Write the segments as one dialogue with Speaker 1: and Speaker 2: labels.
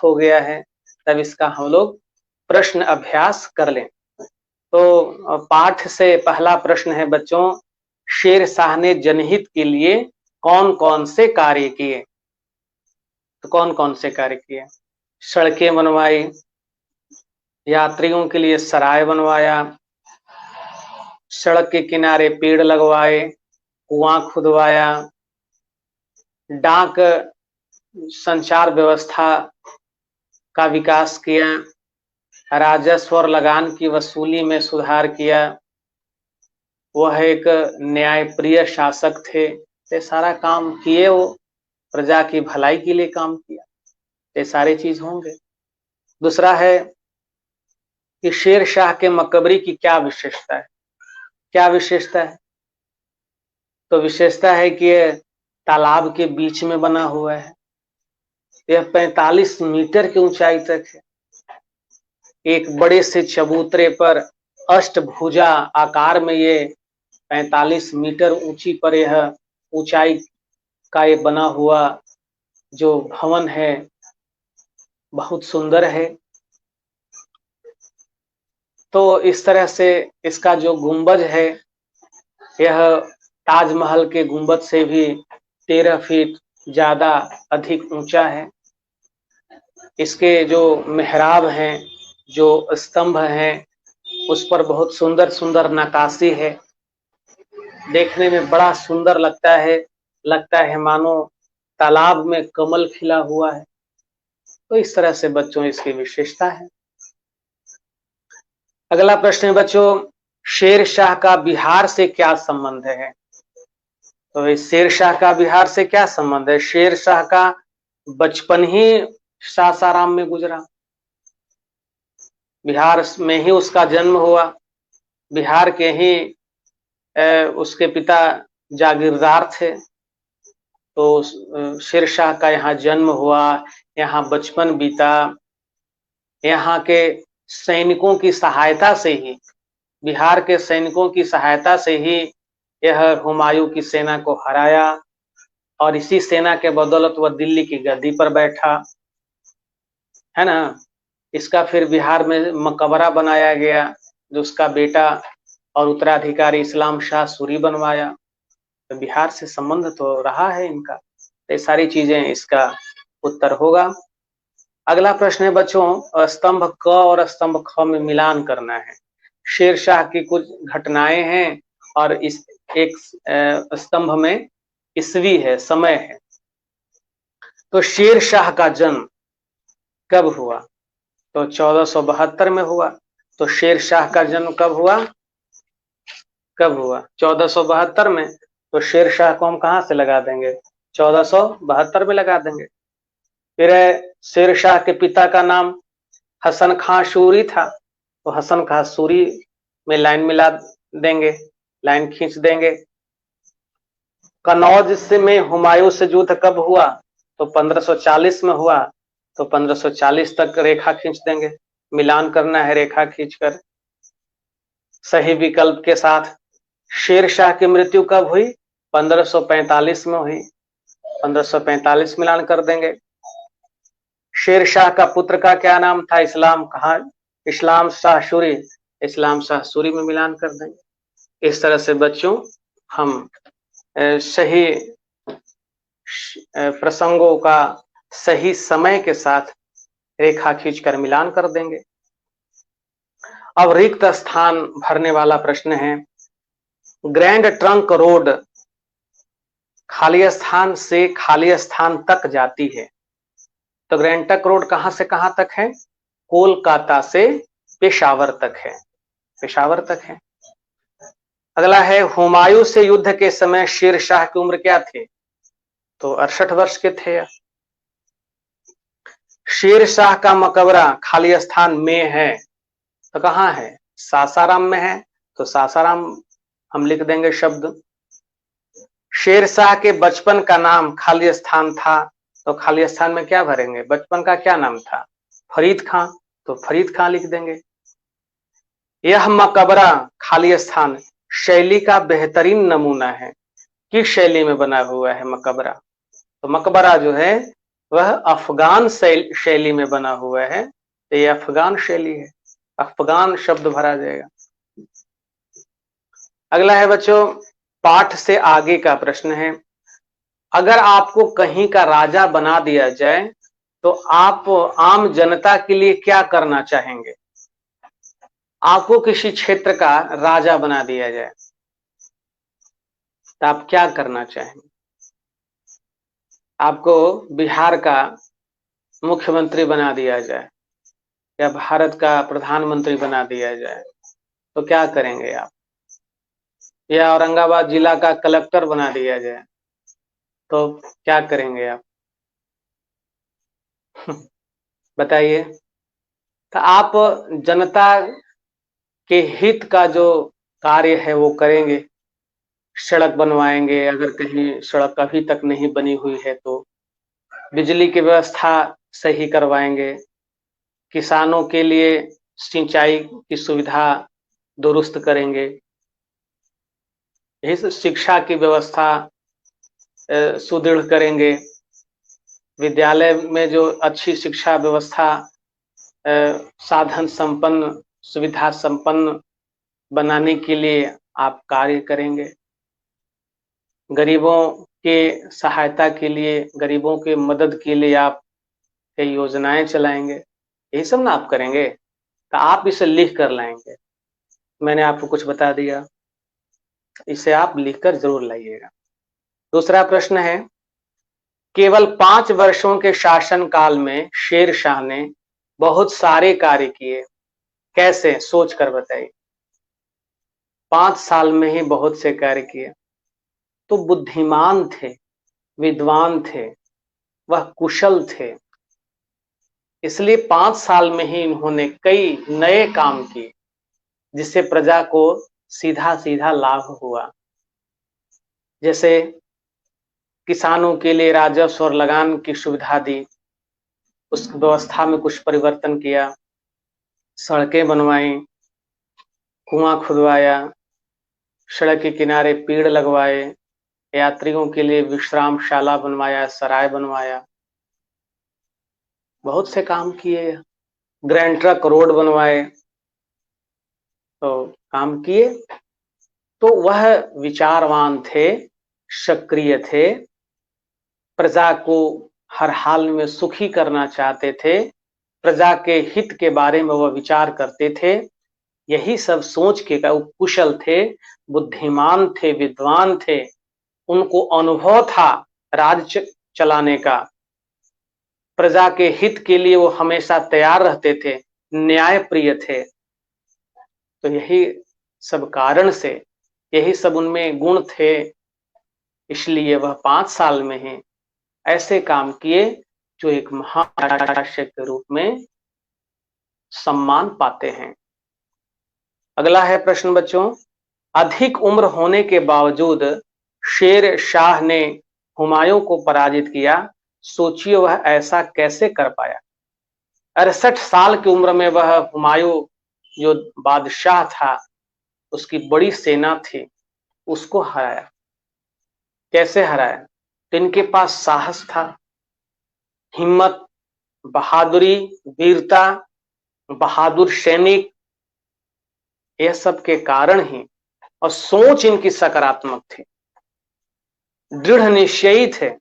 Speaker 1: हो गया है, तब इसका हम लोग प्रश्न अभ्यास कर लें। तो पाठ से पहला प्रश्न है बच्चों, शेर शाह ने जनहित के लिए कौन कौन से कार्य किए? तो कौन कौन से कार्य किए? सड़कें बनवाई, यात्रियों के लिए सराय बनवाया, सड़क के किनारे पेड़ लगवाए, कुआं खुदवाया, डाक संचार व्यवस्था का विकास किया, राजस्व और लगान की वसूली में सुधार किया, वह एक न्यायप्रिय शासक थे। ये सारा काम किए, वो प्रजा की भलाई के लिए काम किया, ये सारी चीज होंगे। दूसरा है कि शेर शाह के मकबरी की क्या विशेषता है? क्या विशेषता है? तो विशेषता है कि यह तालाब के बीच में बना हुआ है, यह 45 मीटर की ऊंचाई तक है, एक बड़े से चबूतरे पर अष्टभुजा आकार में ये 45 मीटर ऊंची पर यह ऊंचाई का ये बना हुआ जो भवन है बहुत सुंदर है। तो इस तरह से इसका जो गुंबज है यह ताजमहल के गुंबद से भी 13 फीट ज्यादा अधिक ऊंचा है। इसके जो मेहराब हैं, जो स्तंभ हैं, उस पर बहुत सुंदर सुंदर नक्काशी है, देखने में बड़ा सुंदर लगता है मानो तालाब में कमल खिला हुआ है। तो इस तरह से बच्चों इसकी विशेषता है। अगला प्रश्न है बच्चों, शेर शाह का बिहार से क्या संबंध है? तो इस शेर शाह का बिहार से क्या संबंध है? शेर शाह का बचपन ही सासाराम में गुजरा, बिहार में ही उसका जन्म हुआ, बिहार के ही उसके पिता जागीरदार थे। तो शेर शाह का यहाँ जन्म हुआ, यहाँ बचपन बीता, यहाँ के सैनिकों की सहायता से ही, बिहार के सैनिकों की सहायता से ही यह हुमायूं की सेना को हराया और इसी सेना के बदौलत वह दिल्ली की गद्दी पर बैठा, है ना। इसका फिर बिहार में मकबरा बनाया गया, जो उसका बेटा और उत्तराधिकारी इस्लाम शाह सूरी बनवाया। तो बिहार से संबंध तो रहा है इनका। ये सारी चीजें इसका उत्तर होगा। अगला प्रश्न है बच्चों, स्तंभ क और स्तंभ ख में मिलान करना है। शेर शाह की कुछ घटनाएं हैं और इस एक स्तंभ में ईस्वी है, समय है। तो शेर शाह का जन्म कब हुआ? तो 1472 में हुआ। तो शेर शाह का जन्म कब हुआ? 1472 में। तो शेर शाह को हम कहां से लगा देंगे? 1472 में लगा देंगे। फिर शेर शाह के पिता का नाम हसन खां सूरी था, तो हसन खां सूरी में लाइन मिला देंगे, लाइन खींच देंगे। कनौज से में हुमायूं से युद्ध कब हुआ? तो 1540 में हुआ। तो 1540 तक रेखा खींच देंगे, मिलान करना है रेखा खींचकर सही विकल्प के साथ। शेर शाह की मृत्यु कब हुई? 1545 में हुई, 1545 मिलान कर देंगे। शेर शाह का पुत्र का क्या नाम था? इस्लाम शाह सूरी, इस्लाम शाह सूरी में मिलान कर देंगे। इस तरह से बच्चों हम सही प्रसंगों का सही समय के साथ रेखा खींचकर मिलान कर देंगे। अब रिक्त स्थान भरने वाला प्रश्न है, ग्रैंड ट्रंक रोड खाली स्थान से खाली स्थान तक जाती है। तो ग्रैंड ट्रंक रोड कहां से कहां तक है? कोलकाता से पेशावर तक है, पेशावर तक है। अगला है, हुमायूं से युद्ध के समय शेर शाह की उम्र क्या थी? तो 68 वर्ष के थे। शेर शाह का मकबरा खाली स्थान में है, तो कहां है? सासाराम में है, तो सासाराम हम लिख देंगे शब्द। शेर शाह के बचपन का नाम खाली स्थान था, तो खाली स्थान में क्या भरेंगे? बचपन का क्या नाम था? फरीद खां, तो फरीद खां लिख देंगे। यह मकबरा खाली स्थान शैली का बेहतरीन नमूना है। किस शैली में बना हुआ है मकबरा? तो मकबरा जो है वह अफगान शैली में बना हुआ है, तो ये अफगान शैली है, अफगान शब्द भरा जाएगा। अगला है बच्चों, पाठ से आगे का प्रश्न है, अगर आपको कहीं का राजा बना दिया जाए तो आप आम जनता के लिए क्या करना चाहेंगे? आपको किसी क्षेत्र का राजा बना दिया जाए तो आप क्या करना चाहेंगे? आपको बिहार का मुख्यमंत्री बना दिया जाए या भारत का प्रधानमंत्री बना दिया जाए तो क्या करेंगे आप? या औरंगाबाद जिला का कलेक्टर बना दिया जाए तो क्या करेंगे आप? बताइए। तो आप जनता के हित का जो कार्य है वो करेंगे, सड़क बनवाएंगे, अगर कहीं सड़क अभी तक नहीं बनी हुई है तो बिजली की व्यवस्था सही करवाएंगे, किसानों के लिए सिंचाई की सुविधा दुरुस्त करेंगे, यही शिक्षा की व्यवस्था सुदृढ़ करेंगे, विद्यालय में जो अच्छी शिक्षा व्यवस्था साधन संपन्न, सुविधा संपन्न बनाने के लिए आप कार्य करेंगे, गरीबों के सहायता के लिए, गरीबों के मदद के लिए आप कई योजनाएं चलाएंगे, यही सब ना आप करेंगे। तो आप इसे लिख कर लाएंगे, मैंने आपको कुछ बता दिया, इसे आप लिखकर जरूर लाइएगा। दूसरा प्रश्न है, केवल 5 वर्षों के शासन काल में शेर शाह ने बहुत सारे कार्य किए, कैसे? सोच कर बताइए। 5 साल में ही बहुत से कार्य किए, तो बुद्धिमान थे, विद्वान थे, वह कुशल थे, इसलिए 5 साल में ही इन्होंने कई नए काम किए जिससे प्रजा को सीधा सीधा लाभ हुआ। जैसे किसानों के लिए राजस्व और लगान की सुविधा दी, उस व्यवस्था में कुछ परिवर्तन किया, सड़कें बनवाई, कुआं खुदवाया, सड़क के किनारे पेड़ लगवाए, यात्रियों के लिए विश्रामशाला बनवाया, सराय बनवाया, बहुत से काम किए, ग्रैंड ट्रक रोड बनवाए, तो काम किए। तो वह विचारवान थे, सक्रिय थे, प्रजा को हर हाल में सुखी करना चाहते थे, प्रजा के हित के बारे में वह विचार करते थे, यही सब सोच के वो कुशल थे, बुद्धिमान थे, विद्वान थे, उनको अनुभव था राज्य चलाने का, प्रजा के हित के लिए वो हमेशा तैयार रहते थे, न्याय प्रिय थे। तो यही सब कारण से, यही सब उनमें गुण थे, इसलिए वह 5 साल में ही ऐसे काम किए जो एक महान शासक के रूप में सम्मान पाते हैं। अगला है प्रश्न बच्चों, अधिक उम्र होने के बावजूद शेर शाह ने हुमायूं को पराजित किया, सोचिए वह ऐसा कैसे कर पाया? 68 साल की उम्र में वह हुमायूं जो बादशाह था, उसकी बड़ी सेना थी, उसको हराया। कैसे हराया? तो इनके पास साहस था, हिम्मत, बहादुरी, वीरता, बहादुर सैनिक, यह सब के कारण ही, और सोच इनकी सकारात्मक थी, दृढ़ निश्चयी थे,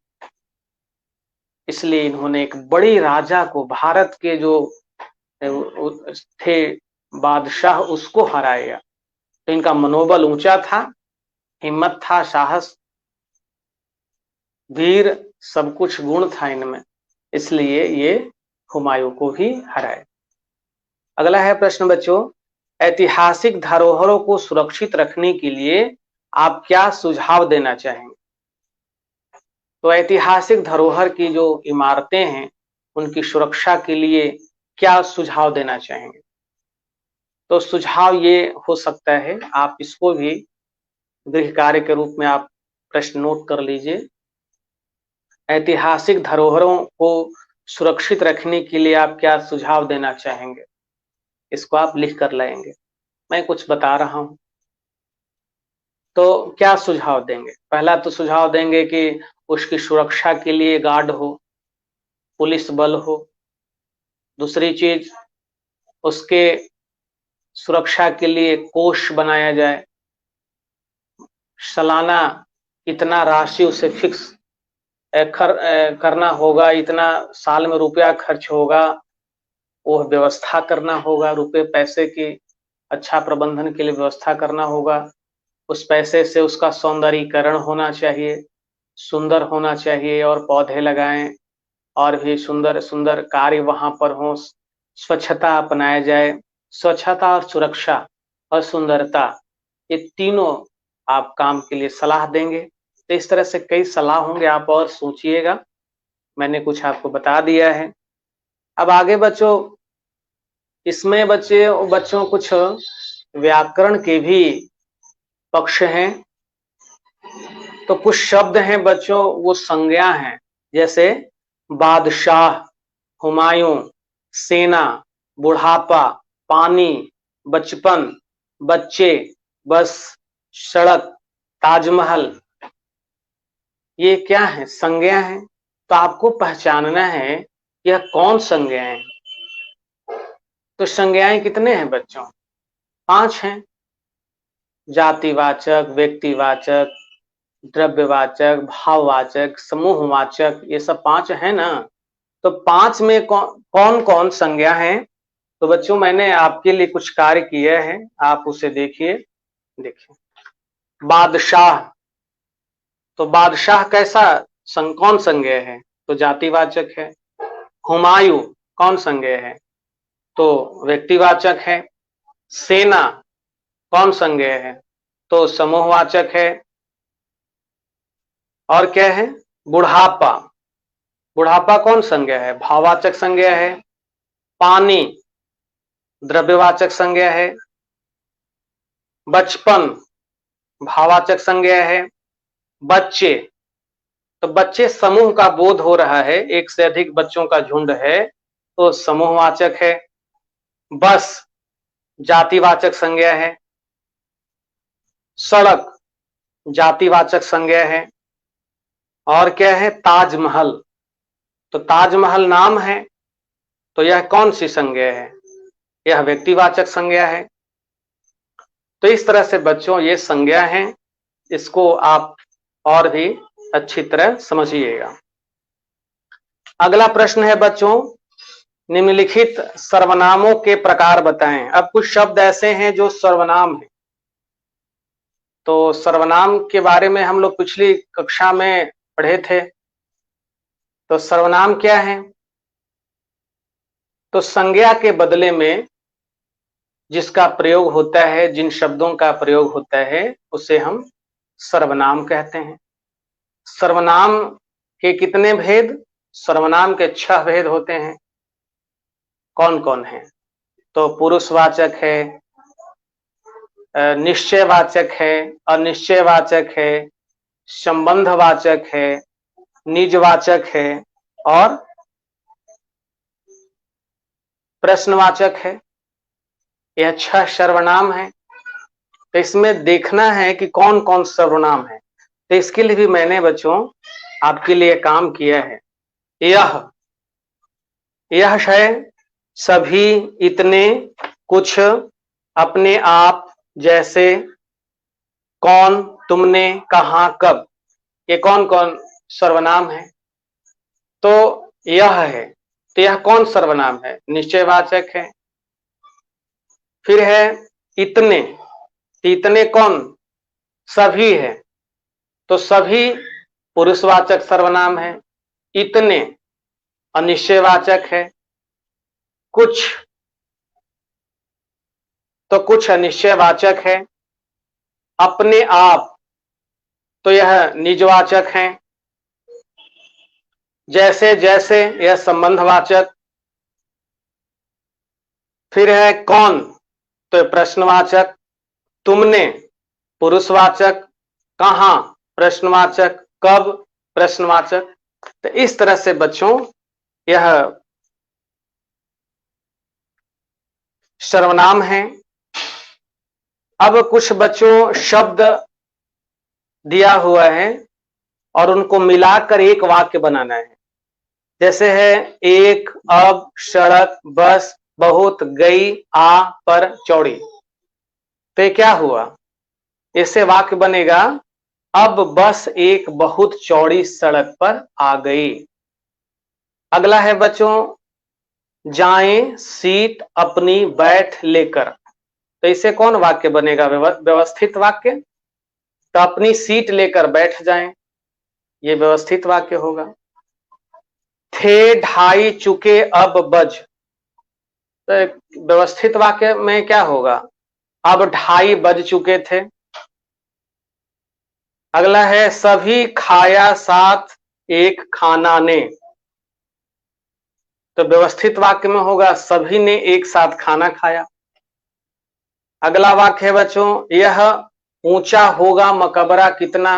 Speaker 1: इसलिए इन्होंने एक बड़ी राजा को, भारत के जो थे बादशाह, उसको हराया। तो इनका मनोबल ऊंचा था, हिम्मत था, साहस, वीर, सब कुछ गुण था इनमें, इसलिए ये हुमायूं को भी हराए। अगला है प्रश्न बच्चों, ऐतिहासिक धरोहरों को सुरक्षित रखने के लिए आप क्या सुझाव देना चाहेंगे? तो ऐतिहासिक धरोहर की जो इमारतें हैं उनकी सुरक्षा के लिए क्या सुझाव देना चाहेंगे? तो सुझाव ये हो सकता है, आप इसको भी गृह कार्य के रूप में आप प्रश्न नोट कर लीजिए। ऐतिहासिक धरोहरों को सुरक्षित रखने के लिए आप क्या सुझाव देना चाहेंगे? इसको आप लिख कर लाएंगे, मैं कुछ बता रहा हूं। तो क्या सुझाव देंगे? पहला तो सुझाव देंगे कि उसकी सुरक्षा के लिए गार्ड हो, पुलिस बल हो। दूसरी चीज, उसके सुरक्षा के लिए कोष बनाया जाए, सालाना इतना राशि उसे फिक्स करना होगा, इतना साल में रुपया खर्च होगा, वो व्यवस्था करना होगा, रुपए पैसे की अच्छा प्रबंधन के लिए व्यवस्था करना होगा। उस पैसे से उसका सौंदर्यीकरण होना चाहिए, सुंदर होना चाहिए, और पौधे लगाएं और भी सुंदर सुंदर कार्य वहां पर हो। स्वच्छता अपनाया जाए, स्वच्छता और सुरक्षा और सुंदरता, ये तीनों आप काम के लिए सलाह देंगे। तो इस तरह से कई सलाह होंगे, आप और सोचिएगा। मैंने कुछ आपको बता दिया है। अब आगे बच्चों, इसमें बच्चों कुछ व्याकरण के भी पक्ष हैं। तो कुछ शब्द हैं बच्चों, वो संज्ञा हैं, जैसे बादशाह, हुमायूं, सेना, बुढ़ापा, पानी, बचपन, बच्चे, बस, सड़क, ताजमहल, ये क्या है? संज्ञा है। तो आपको पहचानना है यह कौन संज्ञाएं हैं। तो संज्ञाएं कितने हैं बच्चों? 5 हैं। जातिवाचक, व्यक्तिवाचक, द्रव्यवाचक, भाववाचक, समूहवाचक, ये सब 5 है ना। तो 5 में कौन कौन संज्ञा है? तो बच्चों मैंने आपके लिए कुछ कार्य किए हैं, आप उसे देखिए। देखिए, बादशाह, तो बादशाह कैसा कौन संज्ञा है? तो जातिवाचक है। हुमायूं कौन संज्ञा है? तो व्यक्तिवाचक है। सेना कौन संज्ञा है? तो समूहवाचक है। और क्या है? बुढ़ापा, बुढ़ापा कौन संज्ञा है? भाववाचक संज्ञा है। पानी द्रव्यवाचक संज्ञा है। बचपन भाववाचक संज्ञा है। बच्चे, तो बच्चे समूह का बोध हो रहा है, एक से अधिक बच्चों का झुंड है, तो समूहवाचक है। बस जातिवाचक संज्ञा है। सड़क जातिवाचक संज्ञा है। और क्या है? ताजमहल, तो ताजमहल नाम है, तो यह कौन सी संज्ञा है? यह व्यक्तिवाचक संज्ञा है। तो इस तरह से बच्चों ये संज्ञा हैं, इसको आप और भी अच्छी तरह समझिएगा। अगला प्रश्न है बच्चों, निम्नलिखित सर्वनामों के प्रकार बताएं। अब कुछ शब्द ऐसे हैं जो सर्वनाम है। तो सर्वनाम के बारे में हम लोग पिछली कक्षा में पढ़े थे। तो सर्वनाम क्या है? तो संज्ञा के बदले में जिसका प्रयोग होता है, जिन शब्दों का प्रयोग होता है, उसे हम सर्वनाम कहते हैं। सर्वनाम के कितने भेद? सर्वनाम के 6 भेद होते हैं। कौन कौन है? तो पुरुषवाचक है, निश्चयवाचक है, अनिश्चयवाचक है, संबंधवाचक है, निजवाचक है और प्रश्नवाचक है। यह 6 सर्वनाम है। तो इसमें देखना है कि कौन कौन सर्वनाम है। तो इसके लिए भी मैंने बच्चों आपके लिए काम किया है। यह है सभी, इतने, कुछ, अपने आप, जैसे, कौन, तुमने, कहां, कब, ये कौन कौन सर्वनाम है। तो यह है, तो यह कौन सर्वनाम है? निश्चयवाचक है। फिर है इतने, इतने कौन? सभी है, तो सभी पुरुषवाचक सर्वनाम है। इतने अनिश्चयवाचक है। कुछ, तो कुछ अनिश्चयवाचक है। अपने आप, तो यह निजवाचक है। जैसे जैसे, यह संबंधवाचक। फिर है कौन, तो प्रश्नवाचक। तुमने पुरुषवाचक। कहां प्रश्नवाचक। कब प्रश्नवाचक। तो इस तरह से बच्चों यह सर्वनाम है। अब कुछ बच्चों शब्द दिया हुआ है और उनको मिलाकर एक वाक्य बनाना है। जैसे है एक, अब, सड़क, बस, बहुत, गई, आ, पर, चौड़ी। तो ये क्या हुआ, इससे वाक्य बनेगा अब बस एक बहुत चौड़ी सड़क पर आ गई। अगला है बच्चों, जाएं सीट अपनी बैठ लेकर। तो इससे कौन वाक्य बनेगा, व्यवस्थित वाक्य। तो अपनी सीट लेकर बैठ जाएं, ये व्यवस्थित वाक्य होगा। थे ढाई चुके अब बज, तो व्यवस्थित वाक्य में क्या होगा, अब ढाई बज चुके थे। अगला है सभी खाया साथ एक खाना ने। तो व्यवस्थित वाक्य में होगा सभी ने एक साथ खाना खाया। अगला वाक्य है बच्चों, यह ऊंचा होगा मकबरा कितना।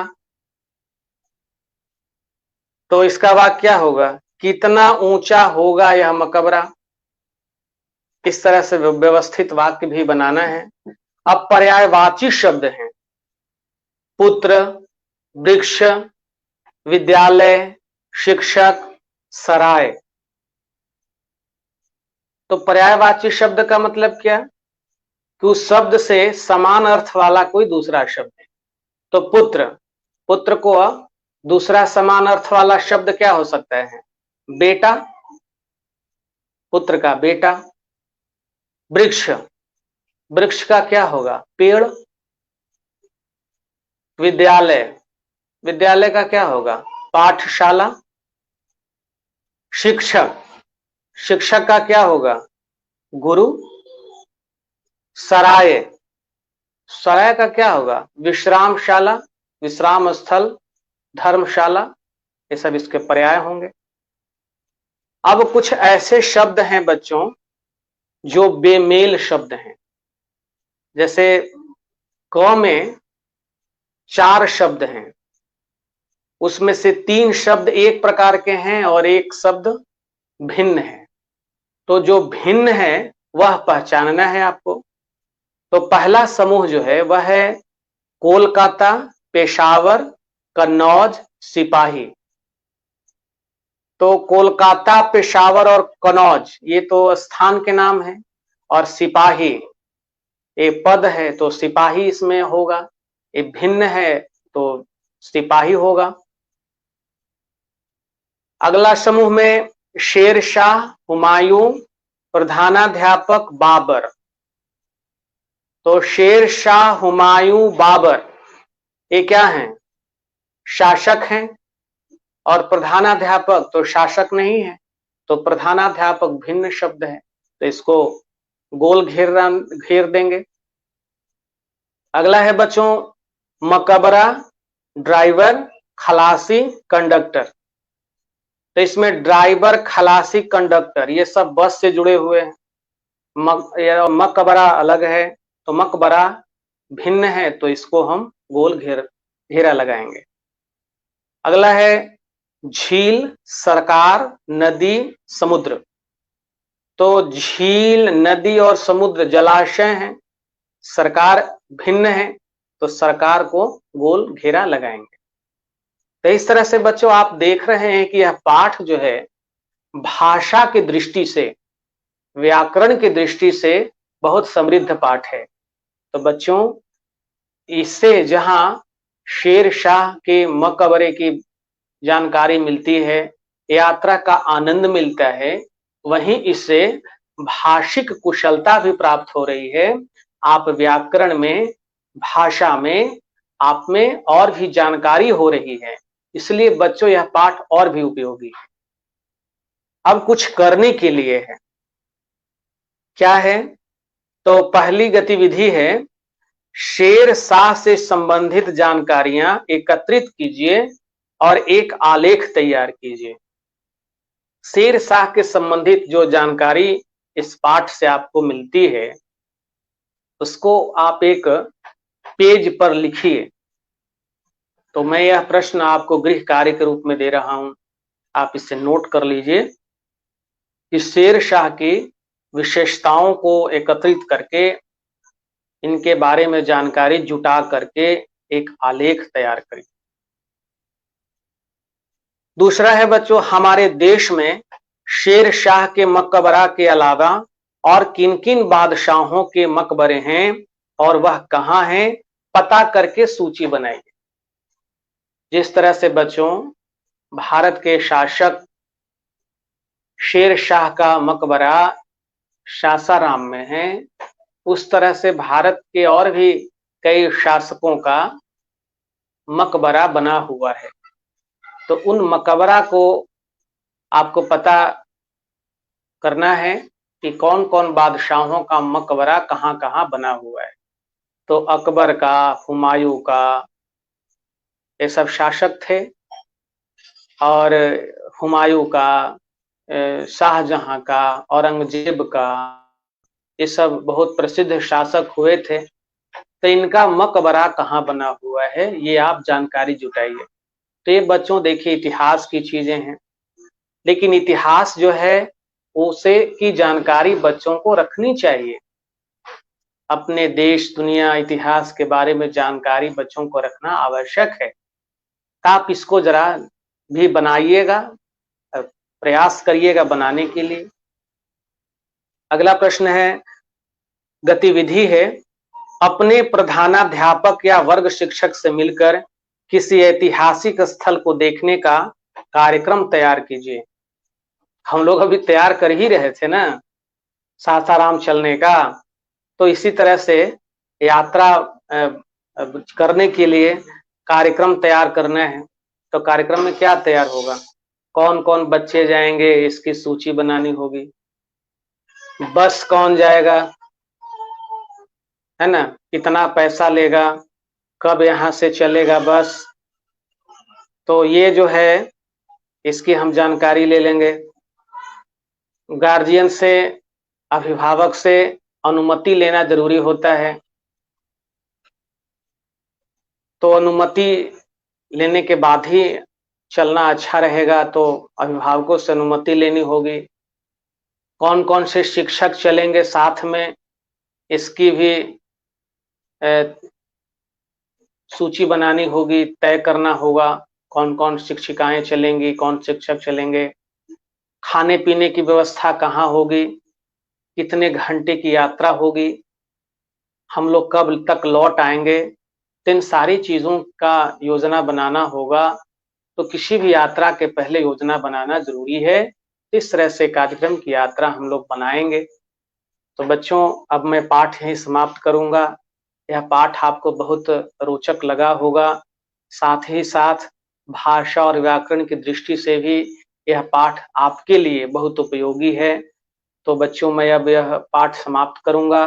Speaker 1: तो इसका वाक्य क्या होगा, कितना ऊंचा होगा यह मकबरा। इस तरह से व्यवस्थित वाक्य भी बनाना है। अब पर्यायवाची शब्द हैं, पुत्र, वृक्ष, विद्यालय, शिक्षक, सराय। तो पर्यायवाची शब्द का मतलब क्या, कि उस शब्द से समान अर्थ वाला कोई दूसरा शब्द है। तो पुत्र, पुत्र को दूसरा समान अर्थ वाला शब्द क्या हो सकता है, बेटा, पुत्र का बेटा। वृक्ष, वृक्ष का क्या होगा, पेड़। विद्यालय, विद्यालय का क्या होगा, पाठशाला। शिक्षक, शिक्षक का क्या होगा, गुरु। सराय, सराय का क्या होगा, विश्रामशाला, विश्राम स्थल, धर्मशाला। ये सब इसके पर्याय होंगे। अब कुछ ऐसे शब्द हैं बच्चों जो बेमेल शब्द हैं। जैसे क में 4 शब्द हैं, उसमें से 3 शब्द एक प्रकार के हैं और एक शब्द भिन्न है। तो जो भिन्न है वह पहचानना है आपको। तो पहला समूह जो है वह है कोलकाता, पेशावर, कन्नौज, सिपाही। तो कोलकाता, पेशावर और कन्नौज ये तो स्थान के नाम है, और सिपाही ये पद है, तो सिपाही इसमें होगा। ये भिन्न है तो सिपाही होगा। अगला समूह में शेर शाह, हुमायूं, प्रधानाध्यापक बाबर। तो शेर शाह, हुमायूं, बाबर ये क्या हैं, शासक हैं। और प्रधानाध्यापक तो शासक नहीं है, तो प्रधानाध्यापक भिन्न शब्द है, तो इसको गोल घेर देंगे। अगला है बच्चों मकबरा, ड्राइवर, खलासी, कंडक्टर। तो इसमें ड्राइवर, खलासी, कंडक्टर ये सब बस से जुड़े हुए हैं। मकबरा अलग है, तो मकबरा भिन्न है, तो इसको हम गोल घेरा लगाएंगे। अगला है झील, सरकार, नदी, समुद्र। तो झील, नदी और समुद्र जलाशय हैं, सरकार भिन्न है, तो सरकार को गोल घेरा लगाएंगे। तो इस तरह से बच्चों आप देख रहे हैं कि यह पाठ जो है भाषा की दृष्टि से, व्याकरण की दृष्टि से बहुत समृद्ध पाठ है। तो बच्चों इससे जहां शेर शाह के मकबरे की जानकारी मिलती है, यात्रा का आनंद मिलता है, वहीं इससे भाषिक कुशलता भी प्राप्त हो रही है। आप व्याकरण में, भाषा में आप में और भी जानकारी हो रही है। इसलिए बच्चों यह पाठ और भी उपयोगी है। अब कुछ करने के लिए है, क्या है, तो पहली गतिविधि है शेर शाह से संबंधित जानकारियां एकत्रित कीजिए और एक आलेख तैयार कीजिए। शेर शाह के संबंधित जो जानकारी इस पाठ से आपको मिलती है उसको आप एक पेज पर लिखिए। तो मैं यह प्रश्न आपको गृह कार्य के रूप में दे रहा हूं, आप इसे नोट कर लीजिए कि शेर शाह की विशेषताओं को एकत्रित करके, इनके बारे में जानकारी जुटा करके एक आलेख तैयार करिए। दूसरा है बच्चों, हमारे देश में शेर शाह के मकबरा के अलावा और किन किन बादशाहों के मकबरे हैं और वह कहाँ हैं, पता करके सूची बनाइए। जिस तरह से बच्चों भारत के शासक शेर शाह का मकबरा सासाराम में है, उस तरह से भारत के और भी कई शासकों का मकबरा बना हुआ है। तो उन मकबरा को आपको पता करना है कि कौन कौन बादशाहों का मकबरा कहाँ कहाँ बना हुआ है। तो अकबर का, हुमायूं का, ये सब शासक थे, और हुमायूं का, शाहजहां का, औरंगजेब का, ये सब बहुत प्रसिद्ध शासक हुए थे। तो इनका मकबरा कहाँ बना हुआ है, ये आप जानकारी जुटाइए। तो ये बच्चों देखिए इतिहास की चीजें हैं, लेकिन इतिहास जो है उसे की जानकारी बच्चों को रखनी चाहिए। अपने देश, दुनिया, इतिहास के बारे में जानकारी बच्चों को रखना आवश्यक है। आप इसको जरा भी बनाइएगा, प्रयास करिएगा बनाने के लिए। अगला प्रश्न है, गतिविधि है, अपने प्रधानाध्यापक या वर्ग शिक्षक से मिलकर किसी ऐतिहासिक स्थल को देखने का कार्यक्रम तैयार कीजिए। हम लोग अभी तैयार कर ही रहे थे ना सासाराम चलने का, तो इसी तरह से यात्रा करने के लिए कार्यक्रम तैयार करना है। तो कार्यक्रम में क्या तैयार होगा, कौन कौन बच्चे जाएंगे इसकी सूची बनानी होगी, बस कौन जाएगा, है ना, कितना पैसा लेगा, कब यहाँ से चलेगा बस, तो ये जो है इसकी हम जानकारी ले लेंगे। गार्जियन से, अभिभावक से अनुमति लेना जरूरी होता है, तो अनुमति लेने के बाद ही चलना अच्छा रहेगा। तो अभिभावकों से अनुमति लेनी होगी। कौन कौन से शिक्षक चलेंगे साथ में, इसकी भी सूची बनानी होगी, तय करना होगा कौन कौन शिक्षिकाएं चलेंगी, कौन शिक्षक चलेंगे। खाने पीने की व्यवस्था कहाँ होगी, कितने घंटे की यात्रा होगी, हम लोग कब तक लौट आएंगे, इन सारी चीजों का योजना बनाना होगा। तो किसी भी यात्रा के पहले योजना बनाना जरूरी है। इस तरह से कार्यक्रम की यात्रा हम लोग बनाएंगे। तो बच्चों अब मैं पाठ यहीं समाप्त करूंगा। यह पाठ आपको बहुत रोचक लगा होगा, साथ ही साथ भाषा और व्याकरण की दृष्टि से भी यह पाठ आपके लिए बहुत उपयोगी है। तो बच्चों मैं अब यह पाठ समाप्त करूंगा।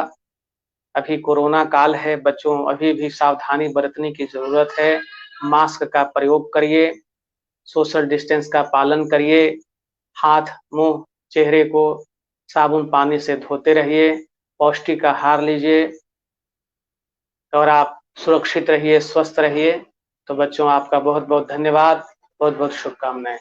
Speaker 1: अभी कोरोना काल है बच्चों, अभी भी सावधानी बरतने की जरूरत है। मास्क का प्रयोग करिए, सोशल डिस्टेंस का पालन करिए, हाथ, मुंह, चेहरे को साबुन पानी से धोते रहिए, पौष्टिक आहार लीजिए और आप सुरक्षित रहिए, स्वस्थ रहिए। तो बच्चों आपका बहुत बहुत धन्यवाद, बहुत बहुत शुभकामनाएं।